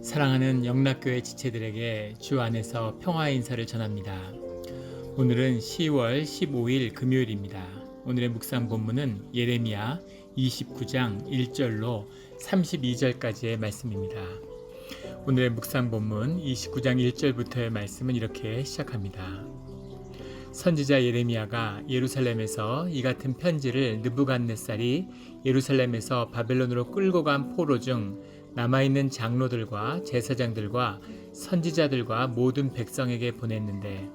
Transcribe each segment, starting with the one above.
사랑하는 영락교회 지체들에게 주 안에서 평화의 인사를 전합니다. 오늘은 10월 15일 금요일입니다. 오늘의 묵상 본문은 예레미야 29장 1절로 32절까지의 말씀입니다. 오늘의 묵상 본문 29장 1절부터의 말씀은 이렇게 시작합니다. 선지자 예레미야가 예루살렘에서 이 같은 편지를 느부갓네살이 예루살렘에서 바벨론으로 끌고 간 포로 중 남아있는 장로들과 제사장들과 선지자들과 모든 백성에게 보냈는데,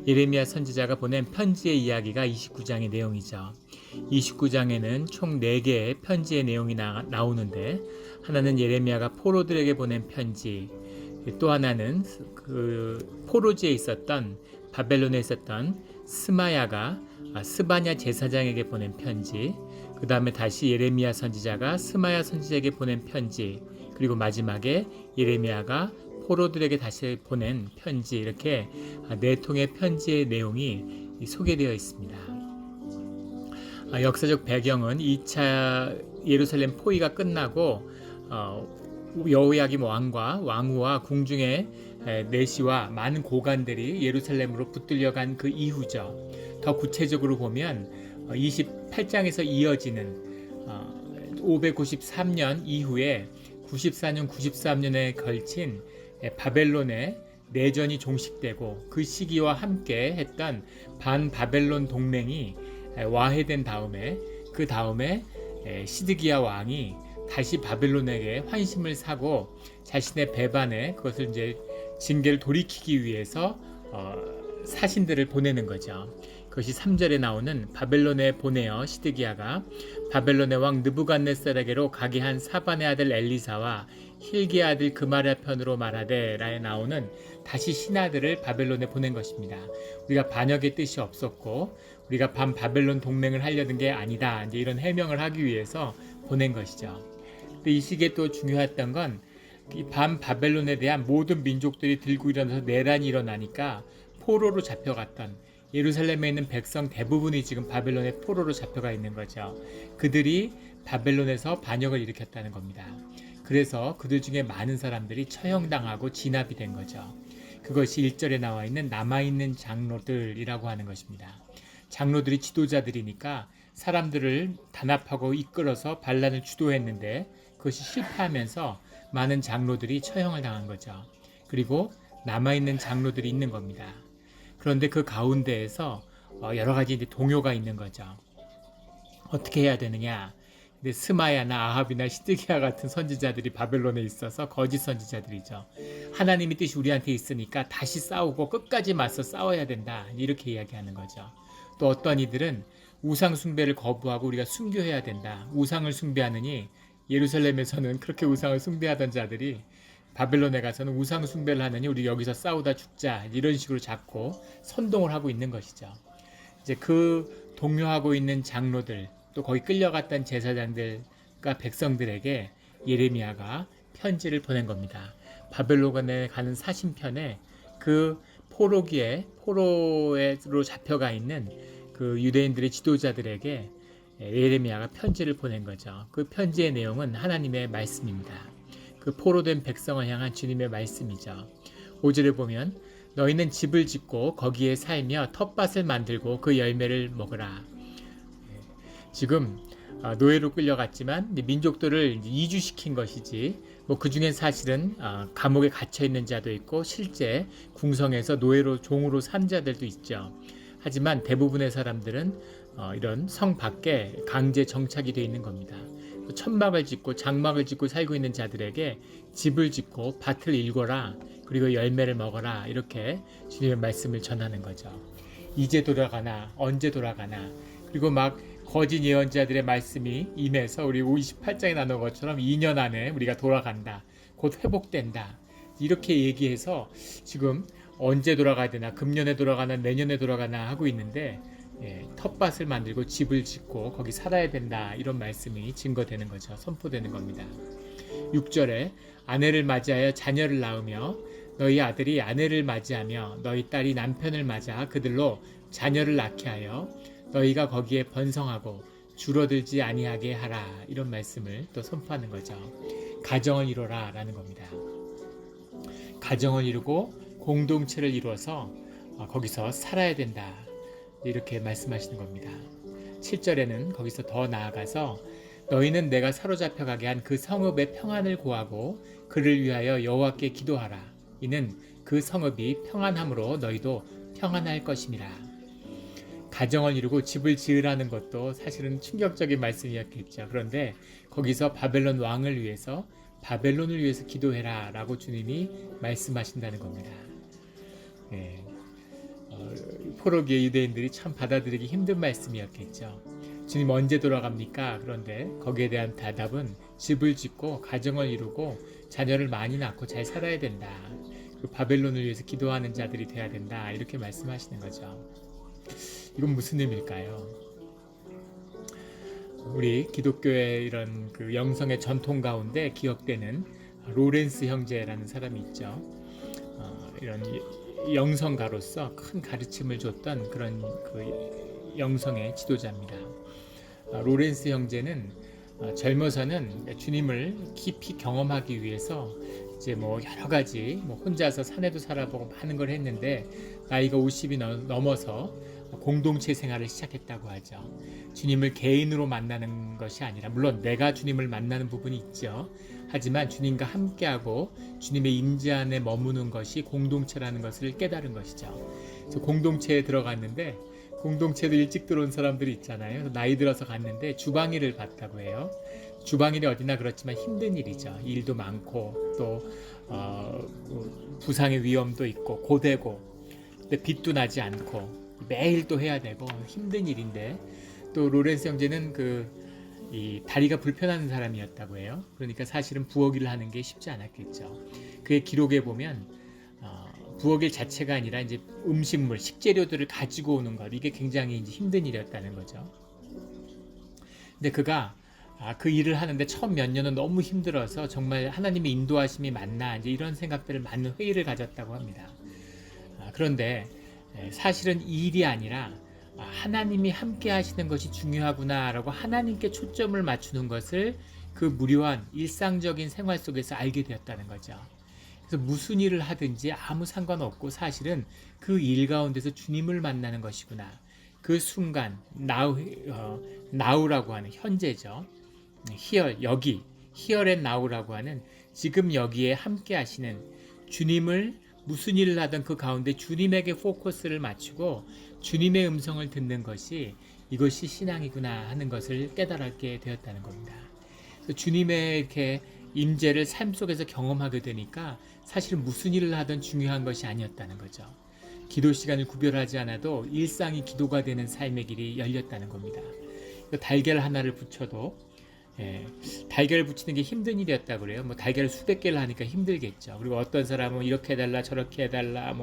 예레미야 선지자가 보낸 편지의 이야기가 29장의 내용이죠. 29장에는 총 4개의 편지의 내용이 나오는데, 하나는 예레미야가 포로들에게 보낸 편지, 또 하나는 그 포로지에 있었던 바벨론에 있었던 스마야가 스바냐 제사장에게 보낸 편지, 그 다음에 다시 예레미야 선지자가 스마야 선지자에게 보낸 편지, 그리고 마지막에 예레미야가 포로들에게 다시 보낸 편지, 이렇게 4통의 편지의 내용이 소개되어 있습니다. 역사적 배경은 2차 예루살렘 포위가 끝나고 여호야김 왕과 왕후와 궁중의 내시와 많은 고관들이 예루살렘으로 붙들려간 그 이후죠. 더 구체적으로 보면 28장에서 이어지는 593년 이후에 94년, 93년에 걸친 바벨론의 내전이 종식되고, 그 시기와 함께 했던 반바벨론 동맹이 와해된 다음에, 그 다음에 시드기야 왕이 다시 바벨론에게 환심을 사고 자신의 배반에 그것을 이제 징계를 돌이키기 위해서 사신들을 보내는 거죠. 그것이 3절에 나오는 바벨론에 보내어 시드기야가 바벨론의 왕 느부갓네살에게로 가게 한 사반의 아들 엘리사와 힐기의 아들 그마랴 편으로 말하되 라에 나오는 다시 신하들을 바벨론에 보낸 것입니다. 우리가 반역의 뜻이 없었고 우리가 반바벨론 동맹을 하려는 게 아니다, 이제 이런 해명을 하기 위해서 보낸 것이죠. 근데 이 시기에 또 중요했던 건 이 반바벨론에 대한 모든 민족들이 들고 일어나서 내란이 일어나니까 포로로 잡혀갔던 예루살렘에 있는 백성 대부분이 지금 바벨론의 포로로 잡혀가 있는 거죠. 그들이 바벨론에서 반역을 일으켰다는 겁니다. 그래서 그들 중에 많은 사람들이 처형당하고 진압이 된 거죠. 그것이 1절에 나와 있는 남아있는 장로들이라고 하는 것입니다. 장로들이 지도자들이니까 사람들을 단합하고 이끌어서 반란을 주도했는데 그것이 실패하면서 많은 장로들이 처형을 당한 거죠. 그리고 남아있는 장로들이 있는 겁니다. 그런데 그 가운데에서 여러 가지 동요가 있는 거죠. 어떻게 해야 되느냐? 근데 스마야나 아합이나 시드기야 같은 선지자들이 바벨론에 있어서 거짓 선지자들이죠. 하나님의 뜻이 우리한테 있으니까 다시 싸우고 끝까지 맞서 싸워야 된다, 이렇게 이야기하는 거죠. 또 어떤 이들은 우상 숭배를 거부하고 우리가 순교해야 된다. 우상을 숭배하느니 예루살렘에서는 그렇게 우상을 숭배하던 자들이 바벨론에 가서는 우상 숭배를 하느니 우리 여기서 싸우다 죽자, 이런 식으로 자꾸 선동을 하고 있는 것이죠. 이제 그 동요하고 있는 장로들, 또 거기 끌려갔던 제사장들과 백성들에게 예레미야가 편지를 보낸 겁니다. 바벨론에 가는 사신편에 그 포로로 잡혀가 있는 그 유대인들의 지도자들에게 예레미야가 편지를 보낸 거죠. 그 편지의 내용은 하나님의 말씀입니다. 그 포로된 백성을 향한 주님의 말씀이죠. 5절에 보면 너희는 집을 짓고 거기에 살며 텃밭을 만들고 그 열매를 먹으라. 지금 노예로 끌려갔지만 민족들을 이주시킨 것이지, 그 중엔 사실은 감옥에 갇혀 있는 자도 있고 실제 궁성에서 노예로 종으로 산 자들도 있죠. 하지만 대부분의 사람들은 이런 성 밖에 강제 정착이 되어 있는 겁니다. 천막을 짓고 장막을 짓고 살고 있는 자들에게 집을 짓고 밭을 일궈라, 그리고 열매를 먹어라, 이렇게 주님의 말씀을 전하는 거죠. 이제 돌아가나, 언제 돌아가나, 그리고 막 거짓 예언자들의 말씀이 임해서 우리 58장에 나눈 것처럼 2년 안에 우리가 돌아간다, 곧 회복된다, 이렇게 얘기해서 지금 언제 돌아가야 되나, 금년에 돌아가나 내년에 돌아가나 하고 있는데 텃밭을 만들고 집을 짓고 거기 살아야 된다, 이런 말씀이 증거되는 거죠. 선포되는 겁니다. 6절에 아내를 맞이하여 자녀를 낳으며 너희 아들이 아내를 맞이하며 너희 딸이 남편을 맞아 그들로 자녀를 낳게 하여 너희가 거기에 번성하고 줄어들지 아니하게 하라, 이런 말씀을 또 선포하는 거죠. 가정을 이뤄라 라는 겁니다. 가정을 이루고 공동체를 이루어서 거기서 살아야 된다. 이렇게 말씀하시는 겁니다. 7절에는 거기서 더 나아가서 너희는 내가 사로잡혀 가게 한 그 성읍의 평안을 구하고 그를 위하여 여호와께 기도하라. 이는 그 성읍이 평안함으로 너희도 평안할 것임이라. 가정을 이루고 집을 지으라는 것도 사실은 충격적인 말씀이었겠죠. 그런데 거기서 바벨론 왕을 위해서 바벨론을 위해서 기도해라 라고 주님이 말씀하신다는 겁니다. 네. 포로기의 유대인들이 참 받아들이기 힘든 말씀이었겠죠. 주님 언제 돌아갑니까? 그런데 거기에 대한 대답은 집을 짓고 가정을 이루고 자녀를 많이 낳고 잘 살아야 된다. 바벨론을 위해서 기도하는 자들이 돼야 된다. 이렇게 말씀하시는 거죠. 이건 무슨 의미일까요? 우리 기독교의 이런 그 영성의 전통 가운데 기억되는 로렌스 형제라는 사람이 있죠. 이런 영성가로서 큰 가르침을 줬던 그런 그 영성의 지도자입니다. 로렌스 형제는 젊어서는 주님을 깊이 경험하기 위해서 이제 뭐 여러 가지 혼자서 산에도 살아보고 많은 걸 했는데 나이가 50이 넘어서 공동체 생활을 시작했다고 하죠. 주님을 개인으로 만나는 것이 아니라 물론 내가 주님을 만나는 부분이 있죠. 하지만 주님과 함께하고 주님의 임재 안에 머무는 것이 공동체라는 것을 깨달은 것이죠. 그래서 공동체에 들어갔는데 공동체도 일찍 들어온 사람들이 있잖아요. 나이 들어서 갔는데 주방일을 봤다고 해요. 주방일이 어디나 그렇지만 힘든 일이죠. 일도 많고 또 부상의 위험도 있고 고되고 근데 빚도 나지 않고 매일 또 해야 되고 힘든 일인데 또 로렌스 형제는 이 다리가 불편한 사람이었다고 해요. 그러니까 사실은 부엌일을 하는 게 쉽지 않았겠죠. 그의 기록에 보면 부엌일 자체가 아니라 이제 음식물, 식재료들을 가지고 오는 것 이게 굉장히 이제 힘든 일이었다는 거죠. 근데 그가 그 일을 하는데 처음 몇 년은 너무 힘들어서 정말 하나님의 인도하심이 맞나 이제 이런 생각들을 많은 회의를 가졌다고 합니다. 그런데 사실은 이 일이 아니라 하나님이 함께 하시는 것이 중요하구나라고 하나님께 초점을 맞추는 것을 그 무료한 일상적인 생활 속에서 알게 되었다는 거죠. 그래서 무슨 일을 하든지 아무 상관없고 사실은 그 일 가운데서 주님을 만나는 것이구나. 그 순간 now라고 하는 현재죠. here 여기 here and now라고 하는 지금 여기에 함께 하시는 주님을 무슨 일을 하든 그 가운데 주님에게 포커스를 맞추고 주님의 음성을 듣는 것이 이것이 신앙이구나 하는 것을 깨달게 되었다는 겁니다. 그래서 주님의 이렇게 임재를 삶 속에서 경험하게 되니까 사실 무슨 일을 하든 중요한 것이 아니었다는 거죠. 기도 시간을 구별하지 않아도 일상이 기도가 되는 삶의 길이 열렸다는 겁니다. 달걀 하나를 붙여도 달걀을 붙이는 게 힘든 일이었다고 그래요. 달걀을 수백 개를 하니까 힘들겠죠. 그리고 어떤 사람은 이렇게 해달라 저렇게 해달라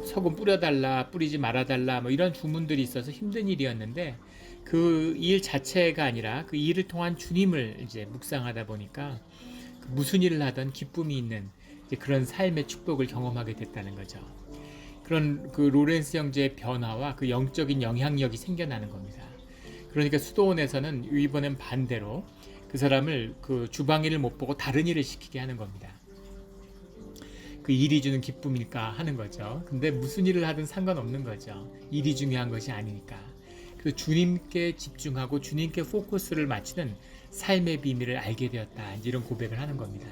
소금 뿌려달라 뿌리지 말아달라 이런 주문들이 있어서 힘든 일이었는데 그 일 자체가 아니라 그 일을 통한 주님을 이제 묵상하다 보니까 무슨 일을 하든 기쁨이 있는 그런 삶의 축복을 경험하게 됐다는 거죠. 그런 그 로렌스 형제의 변화와 그 영적인 영향력이 생겨나는 겁니다. 그러니까 수도원에서는 이번엔 반대로 그 사람을 그 주방일을 못 보고 다른 일을 시키게 하는 겁니다. 그 일이 주는 기쁨일까 하는 거죠. 근데 무슨 일을 하든 상관없는 거죠. 일이 중요한 것이 아니니까. 그래서 주님께 집중하고 주님께 포커스를 맞추는 삶의 비밀을 알게 되었다. 이런 고백을 하는 겁니다.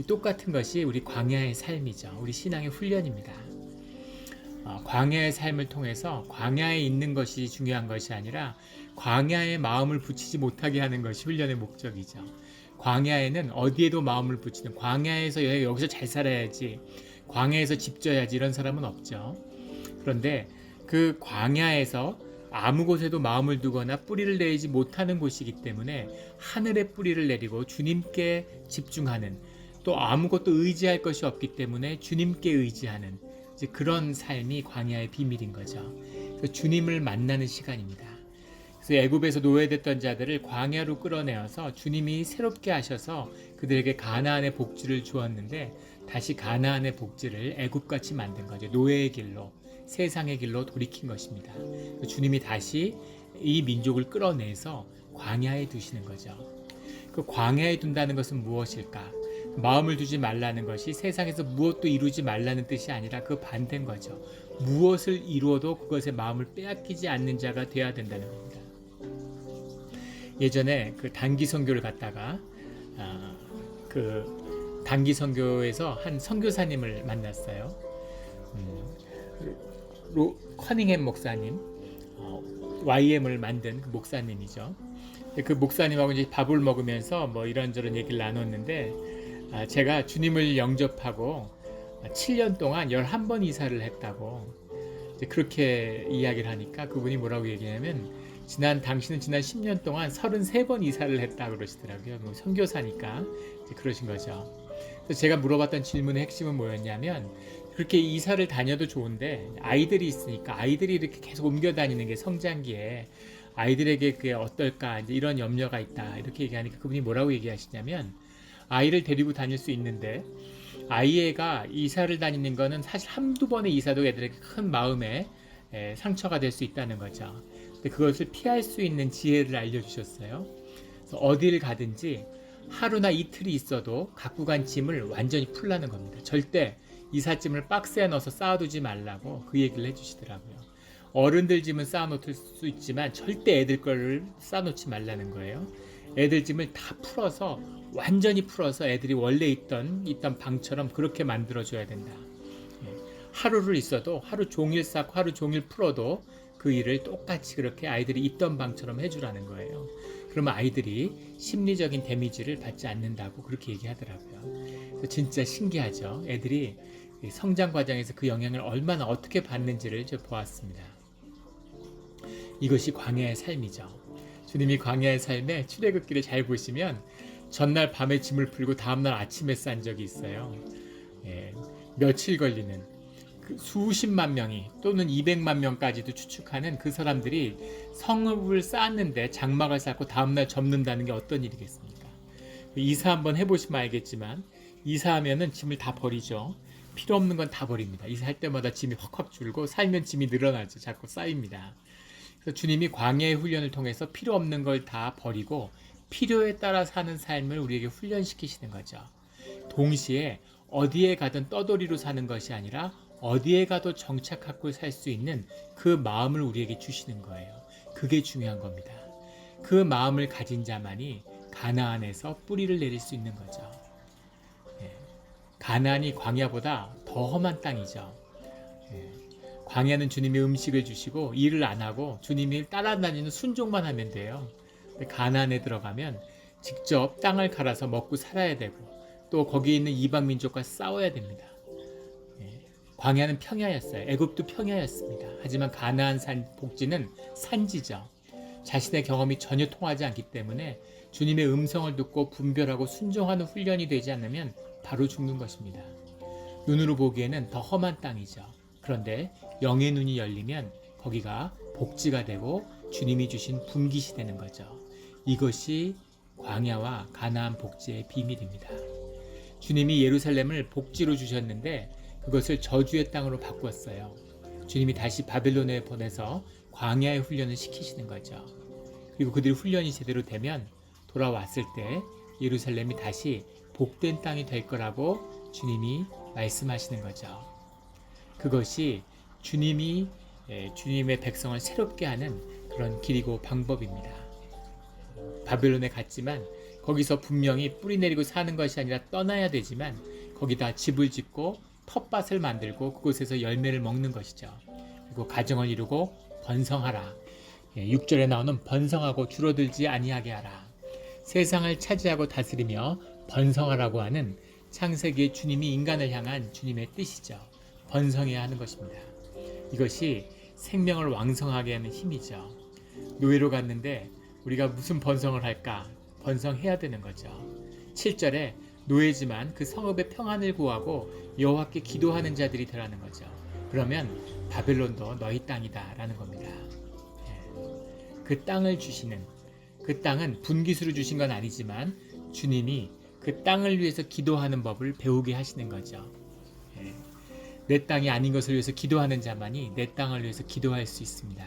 똑같은 것이 우리 광야의 삶이죠. 우리 신앙의 훈련입니다. 광야의 삶을 통해서 광야에 있는 것이 중요한 것이 아니라 광야에 마음을 붙이지 못하게 하는 것이 훈련의 목적이죠. 광야에는 어디에도 마음을 붙이는 광야에서 여기서 잘 살아야지 광야에서 집 져야지 이런 사람은 없죠. 그런데 그 광야에서 아무 곳에도 마음을 두거나 뿌리를 내리지 못하는 곳이기 때문에 하늘에 뿌리를 내리고 주님께 집중하는 또 아무것도 의지할 것이 없기 때문에 주님께 의지하는 이제 그런 삶이 광야의 비밀인 거죠. 그래서 주님을 만나는 시간입니다. 그래서 애굽에서 노예됐던 자들을 광야로 끌어내어서 주님이 새롭게 하셔서 그들에게 가나안의 복지를 주었는데 다시 가나안의 복지를 애굽같이 만든 거죠. 노예의 길로 세상의 길로 돌이킨 것입니다. 주님이 다시 이 민족을 끌어내서 광야에 두시는 거죠. 그 광야에 둔다는 것은 무엇일까? 마음을 두지 말라는 것이 세상에서 무엇도 이루지 말라는 뜻이 아니라 그 반대인 거죠. 무엇을 이루어도 그것의 마음을 빼앗기지 않는 자가 돼야 된다는 겁니다. 예전에 그 단기 선교를 갔다가 그 단기 선교에서 한 선교사님을 만났어요. 커닝햄 목사님, YM을 만든 그 목사님이죠. 그 목사님하고 이제 밥을 먹으면서 뭐 이런저런 얘기를 나눴는데, 제가 주님을 영접하고 7년 동안 11번 이사를 했다고 이제 그렇게 이야기를 하니까 그분이 뭐라고 얘기하냐면, 당신은 지난 10년 동안 33번 이사를 했다 그러시더라고요. 뭐 선교사니까 이제 그러신 거죠. 그래서 제가 물어봤던 질문의 핵심은 뭐였냐면, 그렇게 이사를 다녀도 좋은데 아이들이 있으니까 아이들이 이렇게 계속 옮겨 다니는 게 성장기에 아이들에게 그게 어떨까, 이제 이런 염려가 있다 이렇게 얘기하니까 그분이 뭐라고 얘기하시냐면, 아이를 데리고 다닐 수 있는데 아이가 이사를 다니는 거는 사실 한두 번의 이사도 애들에게 큰 마음에 상처가 될 수 있다는 거죠. 근데 그것을 피할 수 있는 지혜를 알려주셨어요. 그래서 어디를 가든지 하루나 이틀이 있어도 갖고 간 짐을 완전히 풀라는 겁니다. 절대 이삿짐을 박스에 넣어서 쌓아두지 말라고 그 얘기를 해주시더라고요. 어른들 짐은 쌓아놓을 수 있지만 절대 애들 거를 쌓아놓지 말라는 거예요. 애들 짐을 다 풀어서, 완전히 풀어서 애들이 원래 있던 방처럼 그렇게 만들어줘야 된다. 하루를 있어도 하루 종일 쌓고 하루 종일 풀어도 그 일을 똑같이 그렇게 아이들이 있던 방처럼 해주라는 거예요. 그러면 아이들이 심리적인 데미지를 받지 않는다고 그렇게 얘기하더라고요. 진짜 신기하죠. 애들이 성장 과정에서 그 영향을 얼마나 어떻게 받는지를 보았습니다. 이것이 광야의 삶이죠. 주님이 광야의 삶에 출애굽기를 잘 보시면 전날 밤에 짐을 풀고 다음날 아침에 싼 적이 있어요. 며칠 걸리는 수십만 명이 또는 200만 명까지도 추측하는 그 사람들이 성읍을 쌓았는데 장막을 쌓고 다음날 접는다는 게 어떤 일이겠습니까? 이사 한번 해보시면 알겠지만, 이사하면은 짐을 다 버리죠. 필요 없는 건 다 버립니다. 이사할 때마다 짐이 확확 줄고 살면 짐이 늘어나죠. 자꾸 쌓입니다. 그래서 주님이 광야의 훈련을 통해서 필요 없는 걸 다 버리고 필요에 따라 사는 삶을 우리에게 훈련시키시는 거죠. 동시에 어디에 가든 떠돌이로 사는 것이 아니라 어디에 가도 정착하고 살 수 있는 그 마음을 우리에게 주시는 거예요. 그게 중요한 겁니다. 그 마음을 가진 자만이 가나안에서 뿌리를 내릴 수 있는 거죠. 가나안이 광야보다 더 험한 땅이죠. 광야는 주님이 음식을 주시고 일을 안 하고 주님이 따라다니는 순종만 하면 돼요. 가나안에 들어가면 직접 땅을 갈아서 먹고 살아야 되고 또 거기에 있는 이방 민족과 싸워야 됩니다. 광야는 평야였어요. 애굽도 평야였습니다. 하지만 가나안 복지는 산지죠. 자신의 경험이 전혀 통하지 않기 때문에 주님의 음성을 듣고 분별하고 순종하는 훈련이 되지 않으면 바로 죽는 것입니다. 눈으로 보기에는 더 험한 땅이죠. 그런데 영의 눈이 열리면 거기가 복지가 되고 주님이 주신 분깃이 되는 거죠. 이것이 광야와 가나안 복지의 비밀입니다. 주님이 예루살렘을 복지로 주셨는데 그것을 저주의 땅으로 바꾸었어요. 주님이 다시 바벨론에 보내서 광야의 훈련을 시키시는 거죠. 그리고 그들이 훈련이 제대로 되면 돌아왔을 때 예루살렘이 다시 복된 땅이 될 거라고 주님이 말씀하시는 거죠. 그것이 주님의 백성을 새롭게 하는 그런 길이고 방법입니다. 바벨론에 갔지만 거기서 분명히 뿌리 내리고 사는 것이 아니라 떠나야 되지만 거기다 집을 짓고 텃밭을 만들고 그곳에서 열매를 먹는 것이죠. 그리고 가정을 이루고 번성하라. 6절에 나오는 번성하고 줄어들지 아니하게 하라. 세상을 차지하고 다스리며 번성하라고 하는 창세기의 주님이 인간을 향한 주님의 뜻이죠. 번성해야 하는 것입니다. 이것이 생명을 왕성하게 하는 힘이죠. 노예로 갔는데 우리가 무슨 번성을 할까? 번성해야 되는 거죠. 7절에 노예지만 그 성읍의 평안을 구하고 여호와께 기도하는 자들이 되라는 거죠. 그러면 바벨론도 너희 땅이다 라는 겁니다. 그 땅을 주시는, 그 땅은 분깃으로 주신 건 아니지만 주님이 그 땅을 위해서 기도하는 법을 배우게 하시는 거죠. 내 땅이 아닌 것을 위해서 기도하는 자만이 내 땅을 위해서 기도할 수 있습니다.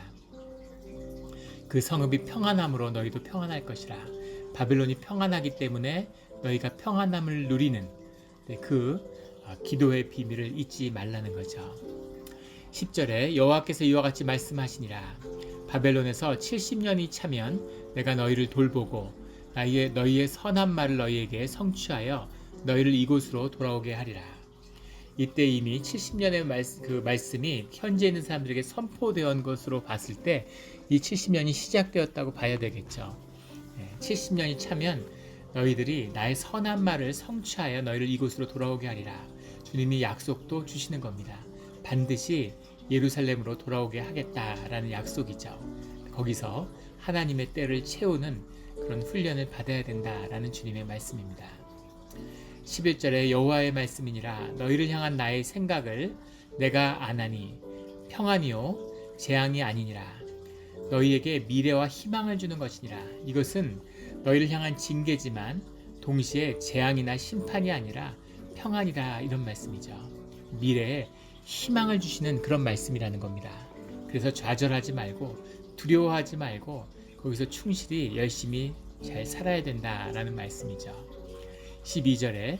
그 성읍이 평안함으로 너희도 평안할 것이라. 바벨론이 평안하기 때문에 너희가 평안함을 누리는 그 기도의 비밀을 잊지 말라는 거죠. 10절에 여호와께서 이와 같이 말씀하시니라. 바벨론에서 70년이 차면 내가 너희를 돌보고 너희의 선한 말을 너희에게 성취하여 너희를 이곳으로 돌아오게 하리라. 이때 이미 70년의 그 말씀이 현재 있는 사람들에게 선포되어 것으로 봤을 때 이 70년이 시작되었다고 봐야 되겠죠. 70년이 차면 너희들이 나의 선한 말을 성취하여 너희를 이곳으로 돌아오게 하리라. 주님이 약속도 주시는 겁니다. 반드시 예루살렘으로 돌아오게 하겠다라는 약속이죠. 거기서 하나님의 때를 채우는 그런 훈련을 받아야 된다라는 주님의 말씀입니다. 11절에 여호와의 말씀이니라. 너희를 향한 나의 생각을 내가 아나니 평안이요 재앙이 아니니라. 너희에게 미래와 희망을 주는 것이니라. 이것은 너희를 향한 징계지만 동시에 재앙이나 심판이 아니라 평안이라, 이런 말씀이죠. 미래에 희망을 주시는 그런 말씀이라는 겁니다. 그래서 좌절하지 말고 두려워하지 말고 거기서 충실히 열심히 잘 살아야 된다라는 말씀이죠. 12절에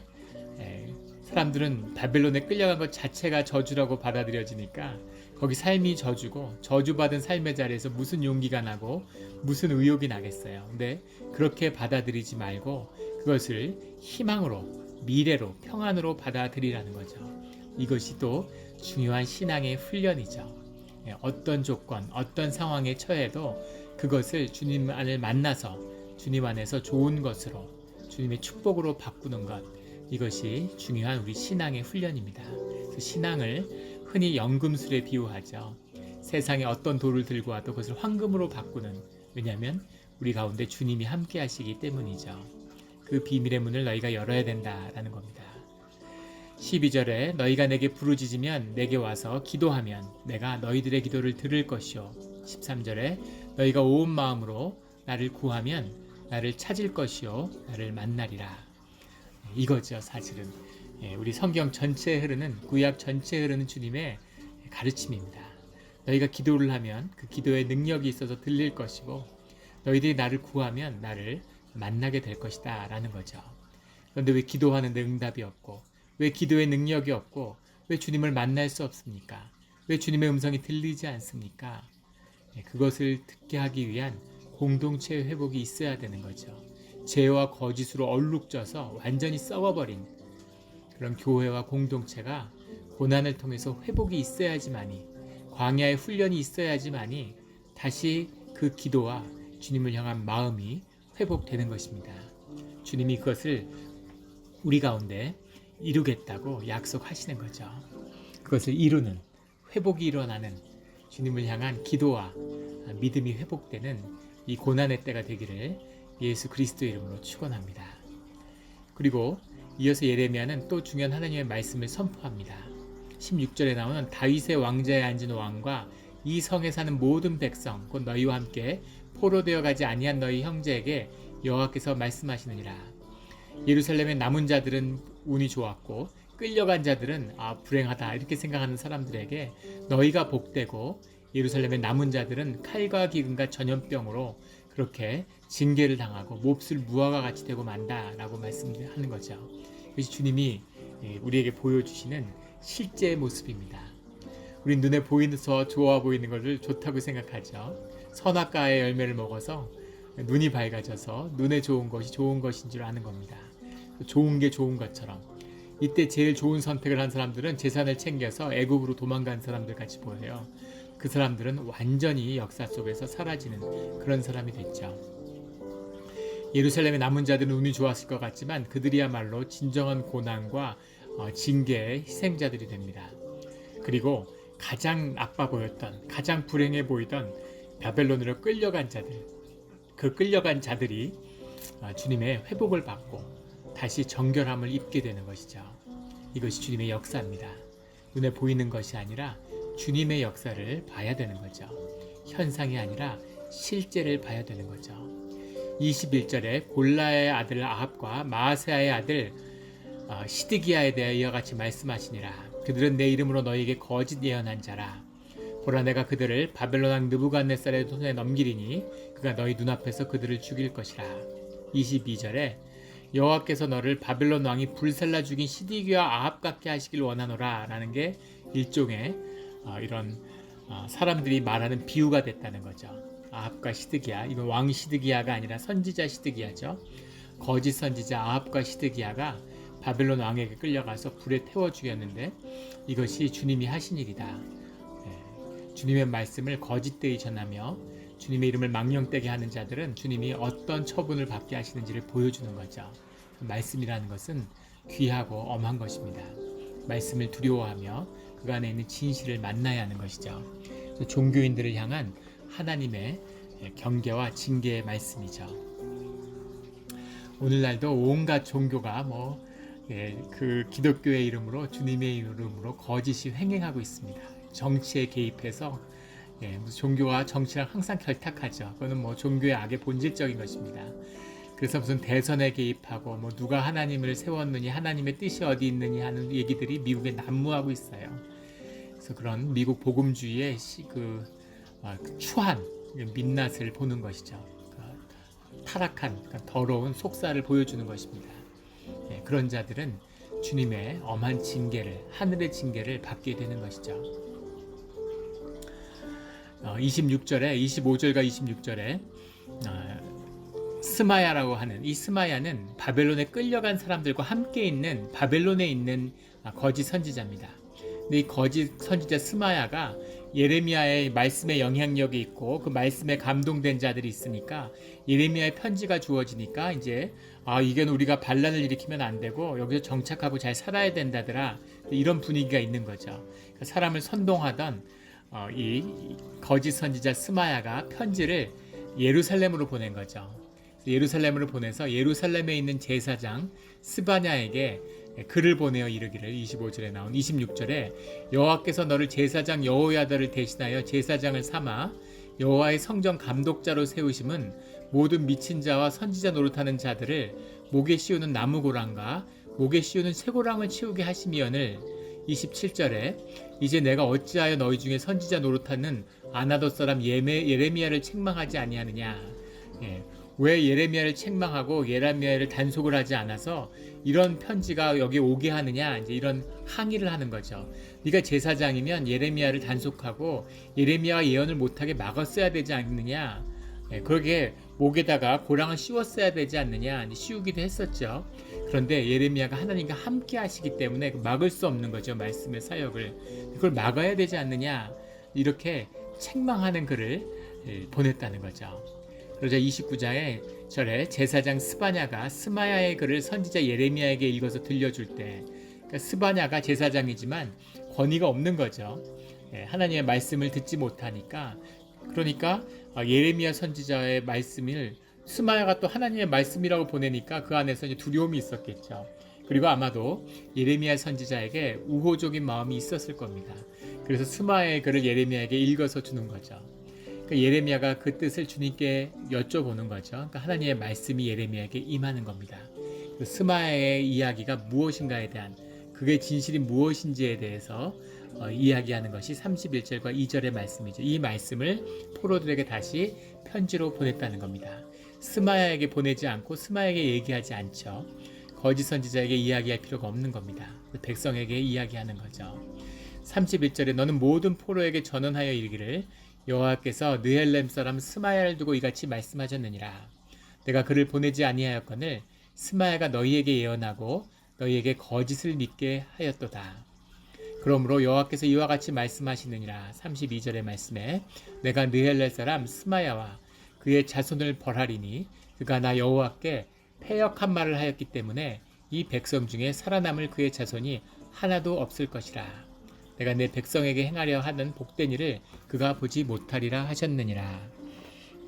사람들은 바벨론에 끌려간 것 자체가 저주라고 받아들여지니까 거기 삶이 저주고 저주받은 삶의 자리에서 무슨 용기가 나고 무슨 의욕이 나겠어요. 근데 그렇게 받아들이지 말고 그것을 희망으로, 미래로, 평안으로 받아들이라는 거죠. 이것이 또 중요한 신앙의 훈련이죠. 어떤 조건, 어떤 상황에 처해도 그것을 주님 안을 만나서 주님 안에서 좋은 것으로, 주님의 축복으로 바꾸는 것, 이것이 중요한 우리 신앙의 훈련입니다. 그래서 신앙을 흔히 연금술에 비유하죠. 세상에 어떤 돌을 들고 와도 그것을 황금으로 바꾸는, 왜냐하면 우리 가운데 주님이 함께 하시기 때문이죠. 그 비밀의 문을 너희가 열어야 된다라는 겁니다. 12절에 너희가 내게 부르짖으면 내게 와서 기도하면 내가 너희들의 기도를 들을 것이요. 13절에 너희가 온 마음으로 나를 구하면 나를 찾을 것이요 나를 만나리라. 이거죠. 사실은 우리 성경 전체에 흐르는, 구약 전체에 흐르는 주님의 가르침입니다. 너희가 기도를 하면 그 기도에 능력이 있어서 들릴 것이고 너희들이 나를 구하면 나를 만나게 될 것이다 라는 거죠. 그런데 왜 기도하는데 응답이 없고, 왜 기도에 능력이 없고, 왜 주님을 만날 수 없습니까? 왜 주님의 음성이 들리지 않습니까? 그것을 듣게 하기 위한 공동체 회복이 있어야 되는 거죠. 죄와 거짓으로 얼룩져서 완전히 썩어버린 그런 교회와 공동체가 고난을 통해서 회복이 있어야지만이, 광야의 훈련이 있어야지만이 다시 그 기도와 주님을 향한 마음이 회복되는 것입니다. 주님이 그것을 우리 가운데 이루겠다고 약속하시는 거죠. 그것을 이루는, 회복이 일어나는 주님을 향한 기도와 믿음이 회복되는 이 고난의 때가 되기를 예수 그리스도의 이름으로 축원합니다. 그리고 이어서 예레미야는 또 중요한 하나님의 말씀을 선포합니다. 16절에 나오는 다윗의 왕자에 앉은 왕과 이 성에 사는 모든 백성 곧 너희와 함께 포로되어 가지 아니한 너희 형제에게 여호와께서 말씀하시느니라. 예루살렘의 남은 자들은 운이 좋았고 끌려간 자들은 불행하다 이렇게 생각하는 사람들에게 너희가 복되고 예루살렘의 남은 자들은 칼과 기근과 전염병으로 그렇게 징계를 당하고 몹쓸 무화과 같이 되고 만다라고 말씀하는 거죠. 이것이 주님이 우리에게 보여주시는 실제의 모습입니다. 우리 눈에 보이면서 좋아 보이는 것을 좋다고 생각하죠. 선악과의 열매를 먹어서 눈이 밝아져서 눈에 좋은 것이 좋은 것인 줄 아는 겁니다. 좋은 게 좋은 것처럼 이때 제일 좋은 선택을 한 사람들은 재산을 챙겨서 애국으로 도망간 사람들 같이 보여요. 그 사람들은 완전히 역사 속에서 사라지는 그런 사람이 됐죠. 예루살렘의 남은 자들은 운이 좋았을 것 같지만 그들이야말로 진정한 고난과 징계의 희생자들이 됩니다. 그리고 가장 나빠 보였던, 가장 불행해 보이던 바벨론으로 끌려간 자들, 그 끌려간 자들이 주님의 회복을 받고 다시 정결함을 입게 되는 것이죠. 이것이 주님의 역사입니다. 눈에 보이는 것이 아니라 주님의 역사를 봐야 되는 거죠. 현상이 아니라 실제를 봐야 되는 거죠. 21절에 골라의 아들 아합과 마아세아의 아들 시드기야에 대하여 이와 같이 말씀하시니라. 그들은 내 이름으로 너희에게 거짓 예언한 자라. 보라 내가 그들을 바벨론 왕 느부갓네살의 손에 넘기리니 그가 너희 눈앞에서 그들을 죽일 것이라. 22절에 여호와께서 너를 바벨론 왕이 불살라 죽인 시드기야 아합 같게 하시길 원하노라 라는 게 일종의 이런 사람들이 말하는 비유가 됐다는 거죠. 아합과 시드기야, 이건 왕 시드기야가 아니라 선지자 시드기야죠. 거짓 선지자 아합과 시드기야가 바벨론 왕에게 끌려가서 불에 태워 죽였는데 이것이 주님이 하신 일이다. 주님의 말씀을 거짓되이 전하며 주님의 이름을 망령되게 하는 자들은 주님이 어떤 처분을 받게 하시는지를 보여주는 거죠. 말씀이라는 것은 귀하고 엄한 것입니다. 말씀을 두려워하며 그 안에 있는 진실을 만나야 하는 것이죠. 종교인들을 향한 하나님의 경계와 징계의 말씀이죠. 오늘날도 온갖 종교가 그 기독교의 이름으로 주님의 이름으로 거짓이 횡행하고 있습니다. 정치에 개입해서 무슨 종교와 정치랑 항상 결탁하죠. 그거는 종교의 악의 본질적인 것입니다. 그래서 무슨 대선에 개입하고 누가 하나님을 세웠느니 하나님의 뜻이 어디 있느니 하는 얘기들이 미국에 난무하고 있어요. 그래서 그런 미국 복음주의의 추한 민낯을 보는 것이죠. 타락한 더러운 속사를 보여주는 것입니다. 그런 자들은 주님의 엄한 징계를, 하늘의 징계를 받게 되는 것이죠. 25절과 26절에 스마야라고 하는 이 스마야는 바벨론에 끌려간 사람들과 함께 있는 바벨론에 있는 거짓 선지자입니다. 근데 이 거짓 선지자 스마야가 예레미야의 말씀에 영향력이 있고 그 말씀에 감동된 자들이 있으니까 예레미야의 편지가 주어지니까 이제 이건 우리가 반란을 일으키면 안 되고 여기서 정착하고 잘 살아야 된다더라, 이런 분위기가 있는 거죠. 그러니까 사람을 선동하던 이 거짓 선지자 스마야가 편지를 예루살렘으로 보낸 거죠. 예루살렘으로 보내서 예루살렘에 있는 제사장 스바냐에게 글을 보내어 이르기를 25절에 나온 26절에 여호와께서 너를 제사장 여호야다를 대신하여 제사장을 삼아 여호와의 성전 감독자로 세우심은 모든 미친 자와 선지자 노릇하는 자들을 목에 씌우는 나무고랑과 목에 씌우는 쇠고랑을 치우게 하심이언을 27절에 이제 내가 어찌하여 너희 중에 선지자 노릇하는 아나돗 사람 예레미야를 책망하지 아니하느냐. 왜 예레미야를 책망하고 예레미야를 단속을 하지 않아서 이런 편지가 여기 오게 하느냐, 이제 이런 항의를 하는 거죠. 네가 제사장이면 예레미야를 단속하고 예레미야가 예언을 못하게 막았어야 되지 않느냐. 그러게 목에다가 고랑을 씌웠어야 되지 않느냐. 씌우기도 했었죠. 그런데 예레미야가 하나님과 함께 하시기 때문에 막을 수 없는 거죠. 말씀의 사역을. 그걸 막아야 되지 않느냐. 이렇게 책망하는 글을 보냈다는 거죠. 그러자 29절에 제사장 스바냐가 스마야의 글을 선지자 예레미야에게 읽어서 들려줄 때, 그러니까 스바냐가 제사장이지만 권위가 없는 거죠. 하나님의 말씀을 듣지 못하니까. 그러니까 예레미야 선지자의 말씀을 스마야가 또 하나님의 말씀이라고 보내니까 그 안에서 이제 두려움이 있었겠죠. 그리고 아마도 예레미야 선지자에게 우호적인 마음이 있었을 겁니다. 그래서 스마야의 글을 예레미야에게 읽어서 주는 거죠. 그러니까 예레미야가 그 뜻을 주님께 여쭤보는 거죠. 그러니까 하나님의 말씀이 예레미야에게 임하는 겁니다. 스마야의 이야기가 무엇인가에 대한, 그게 진실이 무엇인지에 대해서 이야기하는 것이 31절과 2절의 말씀이죠. 이 말씀을 포로들에게 다시 편지로 보냈다는 겁니다. 스마야에게 보내지 않고 스마야에게 얘기하지 않죠. 거짓 선지자에게 이야기할 필요가 없는 겁니다. 백성에게 이야기하는 거죠. 31절에 너는 모든 포로에게 전언하여 이르기를 여호와께서 느헬렘 사람 스마야를 두고 이같이 말씀하셨느니라. 내가 그를 보내지 아니하였거늘 스마야가 너희에게 예언하고 너희에게 거짓을 믿게 하였도다. 그러므로 여호와께서 이와 같이 말씀하시느니라. 32절의 말씀에 내가 느헬렘 사람 스마야와 그의 자손을 벌하리니 그가 나 여호와께 패역한 말을 하였기 때문에 이 백성 중에 살아남을 그의 자손이 하나도 없을 것이라. 내가 내 백성에게 행하려 하는 복된 일을 그가 보지 못하리라 하셨느니라.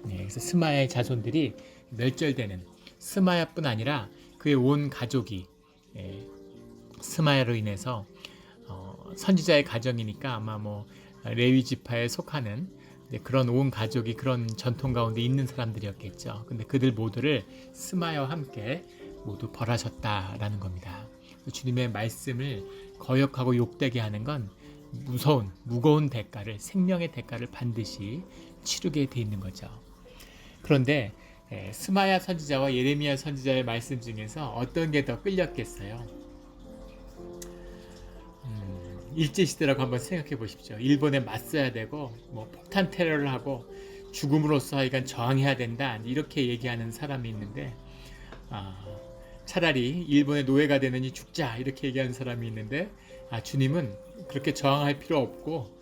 그래서 스마야의 자손들이 멸절되는, 스마야뿐 아니라 그의 온 가족이 스마야로 인해서 선지자의 가정이니까 아마 레위 지파에 속하는 그런 온 가족이 그런 전통 가운데 있는 사람들이었겠죠. 근데 그들 모두를 스마야와 함께 모두 벌하셨다라는 겁니다. 주님의 말씀을 거역하고 욕되게 하는 건 무거운 대가를, 생명의 대가를 반드시 치르게 돼 있는 거죠. 그런데 스마야 선지자와 예레미야 선지자의 말씀 중에서 어떤 게 더 끌렸겠어요? 일제시대라고 한번 생각해 보십시오. 일본에 맞서야 되고 뭐 폭탄 테러를 하고 죽음으로써 하여간 저항해야 된다 이렇게 얘기하는 사람이 있는데, 차라리 일본의 노예가 되느니 죽자 이렇게 얘기하는 사람이 있는데, 주님은 그렇게 저항할 필요 없고,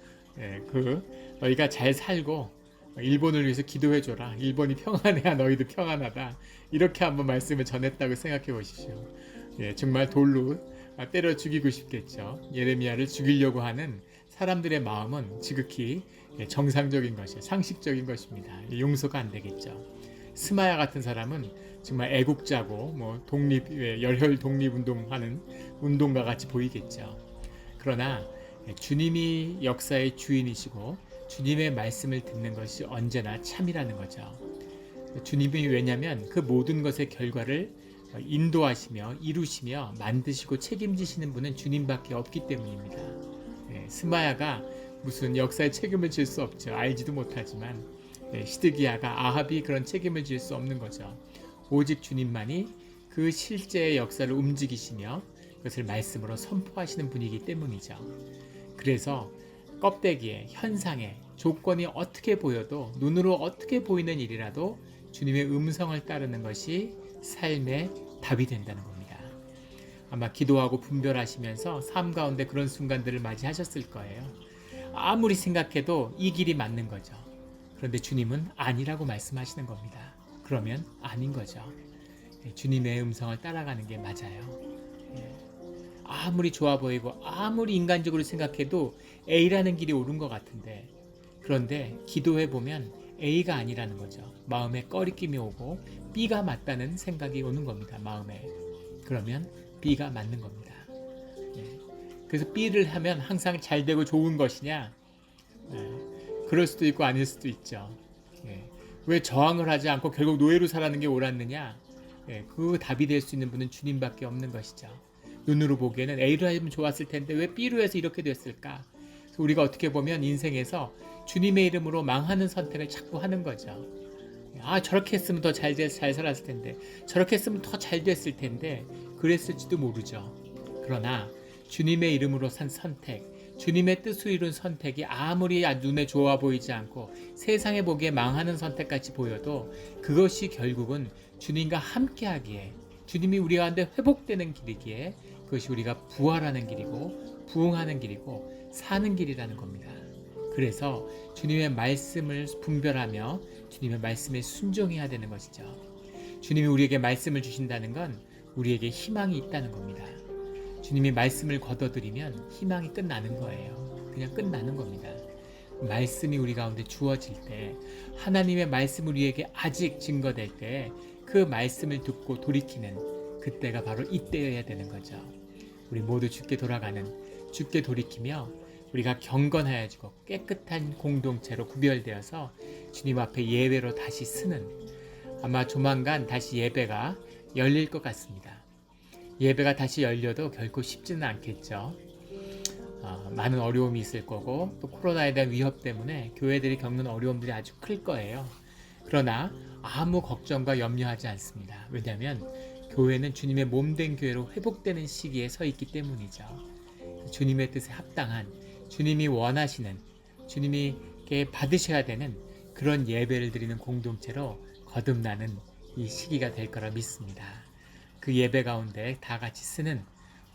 너희가 잘 살고 일본을 위해서 기도해줘라. 일본이 평안해야 너희도 평안하다. 이렇게 한번 말씀을 전했다고 생각해 보십시오. 정말 돌로 때려 죽이고 싶겠죠. 예레미야를 죽이려고 하는 사람들의 마음은 지극히 정상적인 것이에요. 상식적인 것입니다. 용서가 안 되겠죠. 스마야 같은 사람은 정말 애국자고 뭐 열혈 독립운동하는 운동가 같이 보이겠죠. 그러나 주님이 역사의 주인이시고 주님의 말씀을 듣는 것이 언제나 참이라는 거죠. 주님이 왜냐하면 그 모든 것의 결과를 인도하시며 이루시며 만드시고 책임지시는 분은 주님밖에 없기 때문입니다. 스마야가 무슨 역사에 책임을 질 수 없죠. 알지도 못하지만 시드기야가 아합이 그런 책임을 질 수 없는 거죠. 오직 주님만이 그 실제의 역사를 움직이시며 그것을 말씀으로 선포하시는 분이기 때문이죠. 그래서 껍데기에 현상에 조건이 어떻게 보여도 눈으로 어떻게 보이는 일이라도 주님의 음성을 따르는 것이 삶의 답이 된다는 겁니다. 아마 기도하고 분별하시면서 삶 가운데 그런 순간들을 맞이하셨을 거예요. 아무리 생각해도 이 길이 맞는 거죠. 그런데 주님은 아니라고 말씀하시는 겁니다. 그러면 아닌 거죠. 주님의 음성을 따라가는 게 맞아요. 아무리 좋아 보이고 아무리 인간적으로 생각해도 A라는 길이 옳은 것 같은데, 그런데 기도해 보면 A가 아니라는 거죠. 마음에 꺼리낌이 오고 B가 맞다는 생각이 오는 겁니다. 마음에. 그러면 B가 맞는 겁니다. 그래서 B를 하면 항상 잘 되고 좋은 것이냐? 그럴 수도 있고 아닐 수도 있죠. 왜 저항을 하지 않고 결국 노예로 살아가는 게 옳았느냐? 그 답이 될 수 있는 분은 주님밖에 없는 것이죠. 눈으로 보기에는 A로 하면 좋았을 텐데 왜 B로 해서 이렇게 됐을까? 그래서 우리가 어떻게 보면 인생에서 주님의 이름으로 망하는 선택을 자꾸 하는 거죠. 저렇게 했으면 더 잘 살았을 텐데, 저렇게 했으면 더 잘 됐을 텐데, 그랬을지도 모르죠. 그러나 주님의 이름으로 산 선택, 주님의 뜻을 이룬 선택이 아무리 눈에 좋아 보이지 않고 세상에 보기에 망하는 선택같이 보여도 그것이 결국은 주님과 함께하기에, 주님이 우리 가운데 회복되는 길이기에 그것이 우리가 부활하는 길이고 부흥하는 길이고 사는 길이라는 겁니다. 그래서 주님의 말씀을 분별하며 주님의 말씀에 순종해야 되는 것이죠. 주님이 우리에게 말씀을 주신다는 건 우리에게 희망이 있다는 겁니다. 주님이 말씀을 거둬들이면 희망이 끝나는 거예요. 그냥 끝나는 겁니다. 말씀이 우리 가운데 주어질 때, 하나님의 말씀이 우리에게 아직 증거될 때 그 말씀을 듣고 돌이키는 그때가 바로 이때여야 되는 거죠. 우리 모두 주께 돌아가는, 주께 돌이키며 우리가 경건하여지고 깨끗한 공동체로 구별되어서 주님 앞에 예배로 다시 쓰는, 아마 조만간 다시 예배가 열릴 것 같습니다. 예배가 다시 열려도 결코 쉽지는 않겠죠. 많은 어려움이 있을 거고 또 코로나에 대한 위협 때문에 교회들이 겪는 어려움들이 아주 클 거예요. 그러나 아무 걱정과 염려하지 않습니다. 왜냐하면 교회는 주님의 몸된 교회로 회복되는 시기에 서 있기 때문이죠. 주님의 뜻에 합당한, 주님이 원하시는, 주님이 받으셔야 되는 그런 예배를 드리는 공동체로 거듭나는 이 시기가 될 거라 믿습니다. 그 예배 가운데 다 같이 쓰는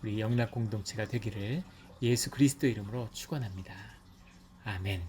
우리 영락 공동체가 되기를 예수 그리스도 이름으로 축원합니다. 아멘.